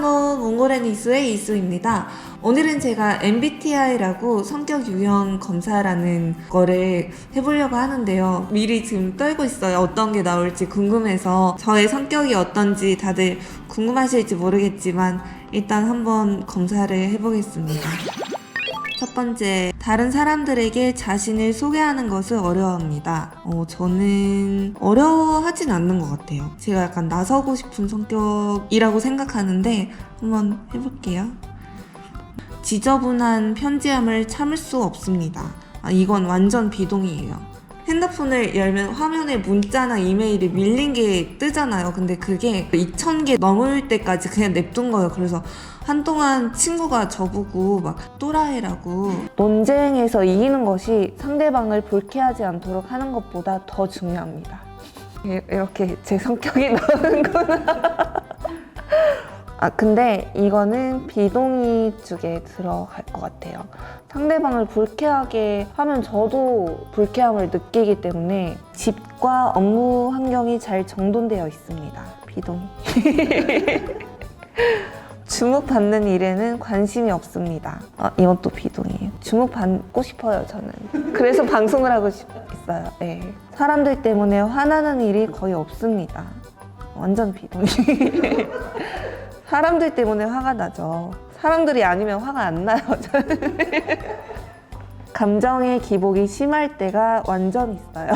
안녕하세요. 몽골의 이수의 이수입니다. 오늘은 제가 MBTI라고 성격 유형 검사라는 거를 해보려고 하는데요. 미리 지금 떨고 있어요. 어떤 게 나올지 궁금해서. 저의 성격이 어떤지 다들 궁금하실지 모르겠지만 일단 한번 검사를 해보겠습니다. 첫 번째, 다른 사람들에게 자신을 소개하는 것을 어려워합니다. 저는 어려워하진 않는 것 같아요. 제가 약간 나서고 싶은 성격이라고 생각하는데 한번 해볼게요. 지저분한 편지함을 참을 수 없습니다. 이건 완전 비동의예요. 핸드폰을 열면 화면에 문자나 이메일이 밀린 게 뜨잖아요. 근데 그게 2000개 넘을 때까지 그냥 냅둔 거예요. 그래서 한동안 친구가 저보고 막 또라이라고, 논쟁에서 이기는 것이 상대방을 불쾌하지 않도록 하는 것보다 더 중요합니다. 이렇게 제 성격이 나오는구나. 근데 이거는 비동의 쪽에 들어갈 것 같아요. 상대방을 불쾌하게 하면 저도 불쾌함을 느끼기 때문에 집과 업무 환경이 잘 정돈되어 있습니다. 비동의. 주목받는 일에는 관심이 없습니다. 이건 또 비동의예요. 주목받고 싶어요, 저는. 그래서 방송을 하고 있어요. 네. 사람들 때문에 화나는 일이 거의 없습니다. 완전 비동의. 사람들 때문에 화가 나죠. 사람들이 아니면 화가 안 나요, 저는. 감정의 기복이 심할 때가 완전 있어요.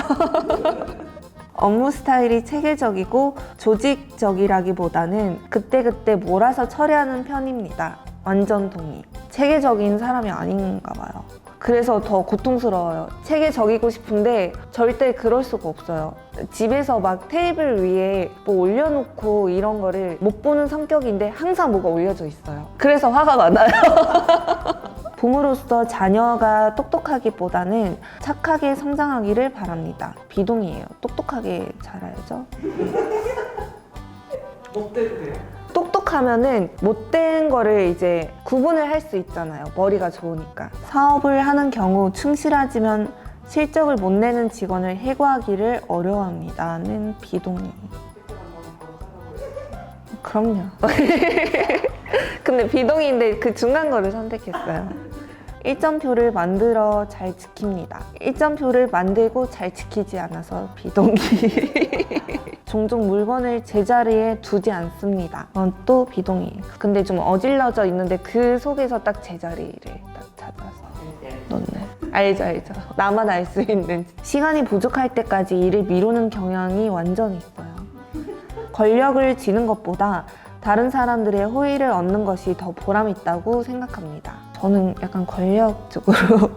업무 스타일이 체계적이고 조직적이라기보다는 그때그때 몰아서 처리하는 편입니다. 완전 동의. 체계적인 사람이 아닌가 봐요. 그래서 더 고통스러워요. 체계적이고 싶은데 절대 그럴 수가 없어요. 집에서 막 테이블 위에 뭐 올려놓고 이런 거를 못 보는 성격인데 항상 뭐가 올려져 있어요. 그래서 화가 많아요. 부모로서 자녀가 똑똑하기보다는 착하게 성장하기를 바랍니다. 비동의예요. 똑똑하게 자라야죠. 못돼도 돼요? 똑똑하면은 못된 거를 이제 구분을 할 수 있잖아요. 머리가 좋으니까. 사업을 하는 경우 충실하지만 실적을 못 내는 직원을 해고하기를 어려워합니다는 비동의. 그럼요. 근데 비동의인데 그 중간 거를 선택했어요. 일정표를 만들어 잘 지킵니다. 일정표를 만들고 잘 지키지 않아서 비동의. 종종 물건을 제자리에 두지 않습니다. 그건 또 비동의. 근데 좀 어질러져 있는데 그 속에서 딱 제자리를 딱 찾아서 놓는. 알죠. 나만 알 수 있는. 시간이 부족할 때까지 일을 미루는 경향이 완전히 있어요. 권력을 쥐는 것보다 다른 사람들의 호의를 얻는 것이 더 보람 있다고 생각합니다. 저는 약간 권력 쪽으로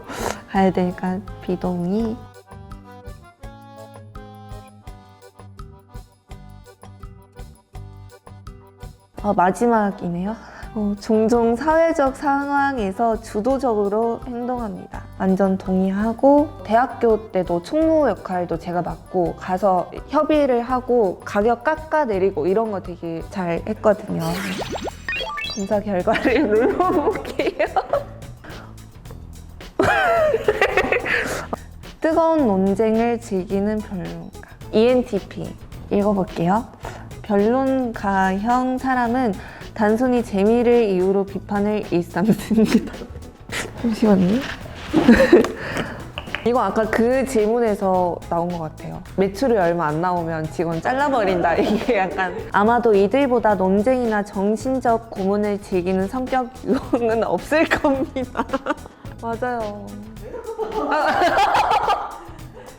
가야 되니까 비동의. 마지막이네요. 종종 사회적 상황에서 주도적으로 행동합니다. 완전 동의하고, 대학교 때도 총무 역할도 제가 맡고 가서 협의를 하고 가격 깎아내리고 이런 거 되게 잘 했거든요. 검사 결과를 눌러볼게요. 뜨거운 논쟁을 즐기는 별론가. ENTP 읽어볼게요. 변론가형 사람은 단순히 재미를 이유로 비판을 일삼습니다. 잠시만요. 이거 아까 그 질문에서 나온 것 같아요. 매출이 얼마 안 나오면 직원 잘라버린다. 이게 약간 아마도 이들보다 논쟁이나 정신적 고문을 즐기는 성격 유형은 없을 겁니다. 맞아요.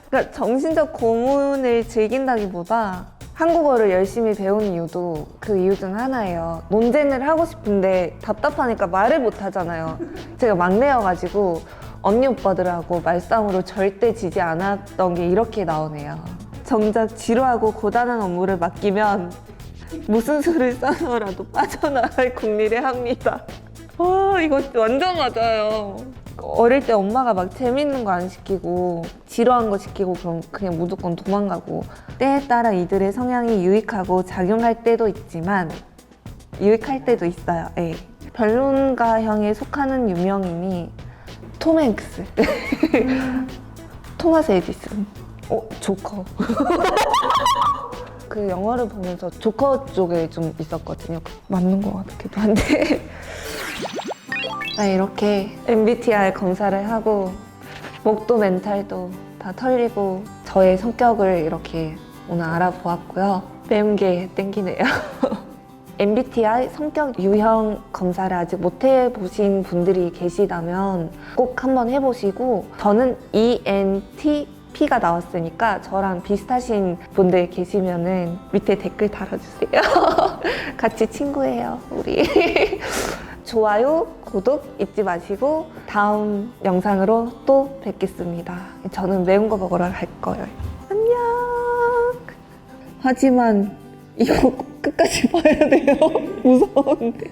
그러니까 정신적 고문을 즐긴다기보다 한국어를 열심히 배운 이유도 그 이유 중 하나예요. 논쟁을 하고 싶은데 답답하니까 말을 못 하잖아요. 제가 막내여가지고 언니 오빠들하고 말싸움으로 절대 지지 않았던 게 이렇게 나오네요. 정작 지루하고 고단한 업무를 맡기면 무슨 수를 써서라도 빠져나갈 궁리를 합니다. 와, 이거 완전 맞아요. 어릴 때 엄마가 막 재밌는 거 안 시키고 지루한 거 시키고 그럼 그냥 무조건 도망가고, 때에 따라 이들의 성향이 유익하고 작용할 때도 있지만 유익할 때도 있어요. 예. 변론가형에 속하는 유명인이 톰 행크스, 토마스 에디슨, 조커. 그 영화를 보면서 조커 쪽에 좀 있었거든요. 맞는 것 같기도 한데. 이렇게 MBTI 검사를 하고 목도 멘탈도 다 털리고 저의 성격을 이렇게 오늘 알아보았고요. 매운 게 땡기네요. MBTI 성격 유형 검사를 아직 못 해보신 분들이 계시다면 꼭 한번 해보시고, 저는 ENTP가 나왔으니까 저랑 비슷하신 분들 계시면은 밑에 댓글 달아주세요. 같이 친구예요, 우리. 좋아요, 구독 잊지 마시고 다음 영상으로 또 뵙겠습니다. 저는 매운 거 먹으러 갈 거예요. 안녕. 하지만 이거 끝까지 봐야 돼요. 무서운데.